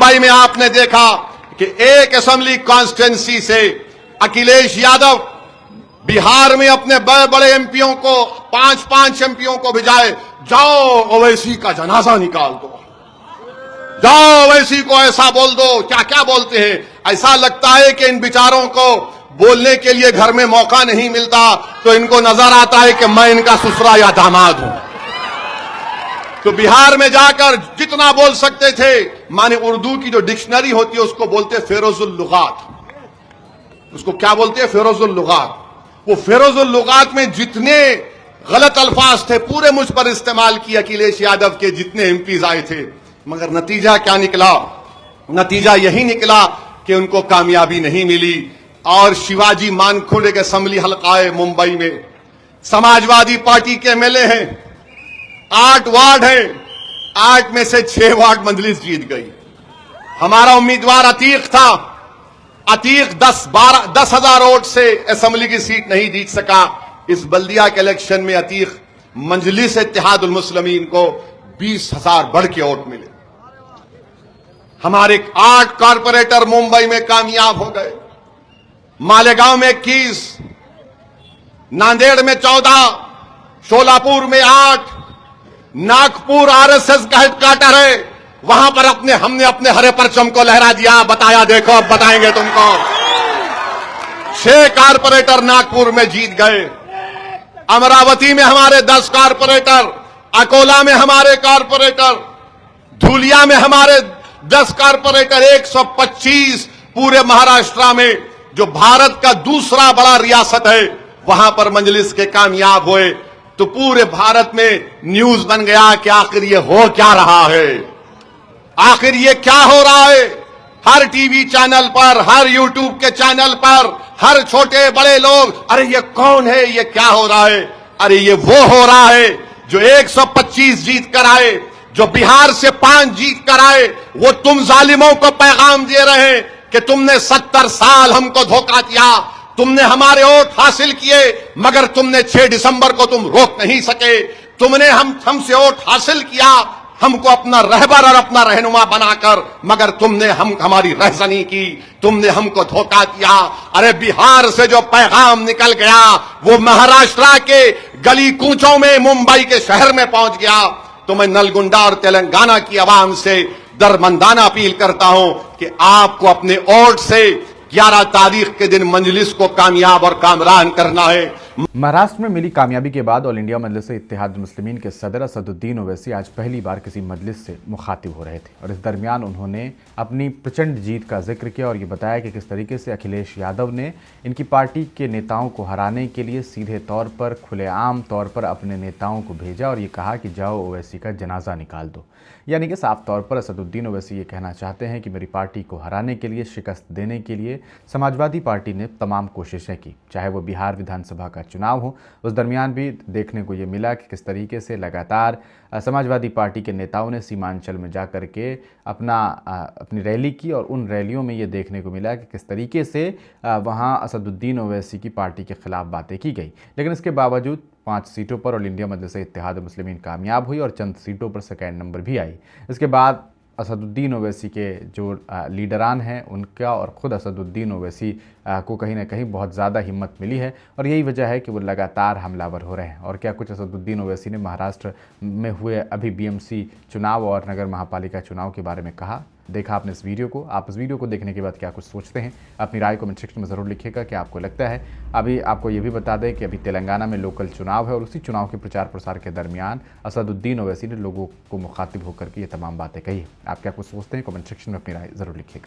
मुंबई में आपने देखा कि एक असेंबली कॉन्स्टिट्यूंसी से अखिलेश यादव बिहार में अपने बड़े बड़े एमपीओं को 5-5 एमपीओं को भिजाए, जाओ ओवैसी का जनाजा निकाल दो, जाओ ओवैसी को ऐसा बोल दो। क्या क्या बोलते हैं। ऐसा लगता है कि इन विचारों को बोलने के लिए घर में मौका नहीं मिलता, तो इनको नजर आता है कि मैं इनका ससुरा या दामाद हूं। तो बिहार में जाकर जितना बोल सकते थे, माने उर्दू की जो डिक्शनरी होती है उसको बोलते फेरोजुल लुगात। उसको क्या बोलते हैं? फेरोजुल लुगात। वो फेरोजुल लुगात में जितने गलत अल्फाज थे पूरे मुझ पर इस्तेमाल किए अखिलेश यादव के जितने एमपीज आए थे। मगर नतीजा क्या निकला? नतीजा यही निकला कि उनको कामयाबी नहीं मिली। और शिवाजी मानखुंड के असेंबली हलकाए मुंबई में समाजवादी पार्टी के एमएलए हैं, 8 वार्ड हैं, 8 में से 6 वार्ड मजलिस जीत गई। हमारा उम्मीदवार अतीक था, अतीक 10,000 वोट से असेंबली की सीट नहीं जीत सका। इस बल्दिया के इलेक्शन में अतीक मजलिस इत्तेहादुल मुस्लिमीन को 20,000 बढ़ के वोट मिले। हमारे 8 कारपोरेटर मुंबई में कामयाब हो गए। मालेगांव में 21, नांदेड़ में 14, शोलापुर में 8, नागपुर आरएसएस का हेडक्वार्टर है, वहां पर हमने अपने हरे परचम को लहरा दिया, बताया देखो अब बताएंगे तुमको। 6 कारपोरेटर नागपुर में जीत गए। अमरावती में हमारे 10 कारपोरेटर, अकोला में हमारे कारपोरेटर, धुलिया में हमारे 10 कारपोरेटर, 125 पूरे महाराष्ट्र में जो भारत का दूसरा बड़ा रियासत है वहां पर मजलिस के कामयाब हुए। तो पूरे भारत में न्यूज बन गया कि आखिर ये हो क्या रहा है, आखिर ये क्या हो रहा है। हर टीवी चैनल पर, हर यूट्यूब के चैनल पर, हर छोटे बड़े लोग, अरे ये कौन है, ये क्या हो रहा है। अरे ये वो हो रहा है जो 125 जीत कर आए, जो बिहार से 5 जीत कर आए। वो तुम जालिमों को पैगाम दे रहे हैं कि तुमने 70 साल हमको धोखा दिया, तुमने हमारे वोट हासिल किए, मगर तुमने 6 दिसंबर को तुम रोक नहीं सके। तुमने हमसे वोट हासिल किया, हमको अपना रहबर और अपना रहनुमा बनाकर, मगर तुमने हमारी रहजनी की, तुमने हमको धोखा दिया। अरे बिहार से जो पैगाम निकल गया वो महाराष्ट्र के गली कूचों में, मुंबई के शहर में पहुंच गया। तो मैं नलगुंडा और तेलंगाना की आवाम से दरमंदाना अपील करता हूं कि आपको अपने वोट से 11 तारीख के दिन मजलिस को कामयाब और कामरान करना है। महाराष्ट्र में मिली कामयाबी के बाद ऑल इंडिया मजलिस इत्तेहादुल मुस्लिमीन के सदर असदुद्दीन ओवैसी आज पहली बार किसी मजलिस से मुखातिब हो रहे थे और इस दरमियान उन्होंने अपनी प्रचंड जीत का जिक्र किया और ये बताया कि किस तरीके से अखिलेश यादव ने इनकी पार्टी के नेताओं को हराने के लिए सीधे तौर पर, खुलेआम तौर पर अपने नेताओं को भेजा और ये कहा कि जाओ ओवैसी का जनाजा निकाल दो। यानी कि साफ तौर पर असदुद्दीन ओवैसी ये कहना चाहते हैं कि मेरी पार्टी को हराने के लिए, शिकस्त देने के लिए समाजवादी पार्टी ने तमाम कोशिशें की, चाहे वो बिहार विधानसभा का चुनाव हो। उस दरमियान भी देखने को ये मिला कि किस तरीके से लगातार समाजवादी पार्टी के नेताओं ने सीमांचल में जा कर के अपनी रैली की और उन रैलियों में ये देखने को मिला कि किस तरीके से वहाँ असदुद्दीन ओवैसी की पार्टी के खिलाफ बातें की गई। लेकिन इसके बावजूद 5 सीटों पर ऑल इंडिया मजलिस इत्तेहादुल मुस्लिमीन कामयाब हुई और चंद सीटों पर सेकेंड नंबर भी आई। इसके बाद असदुद्दीन ओवैसी के जो लीडरान हैं उनका और ख़ुद असदुद्दीन ओवैसी को कहीं ना कहीं बहुत ज़्यादा हिम्मत मिली है और यही वजह है कि वो लगातार हमलावर हो रहे हैं। और क्या कुछ असदुद्दीन ओवैसी ने महाराष्ट्र में हुए अभी बीएमसी चुनाव और नगर महापालिका चुनाव के बारे में कहा। देखा आपने इस वीडियो को। आप इस वीडियो को देखने के बाद क्या कुछ सोचते हैं, अपनी राय कमेंट सेक्शन में ज़रूर लिखिएगा। क्या आपको लगता है। अभी आपको ये भी बता दें कि अभी तेलंगाना में लोकल चुनाव है और उसी चुनाव के प्रचार प्रसार के दरमियान असदुद्दीन ओवैसी ने लोगों को मुखातिब होकर के ये तमाम बातें कही। आप क्या कुछ सोचते हैं, कमेंट सेक्शन में अपनी राय ज़रूर लिखिएगा।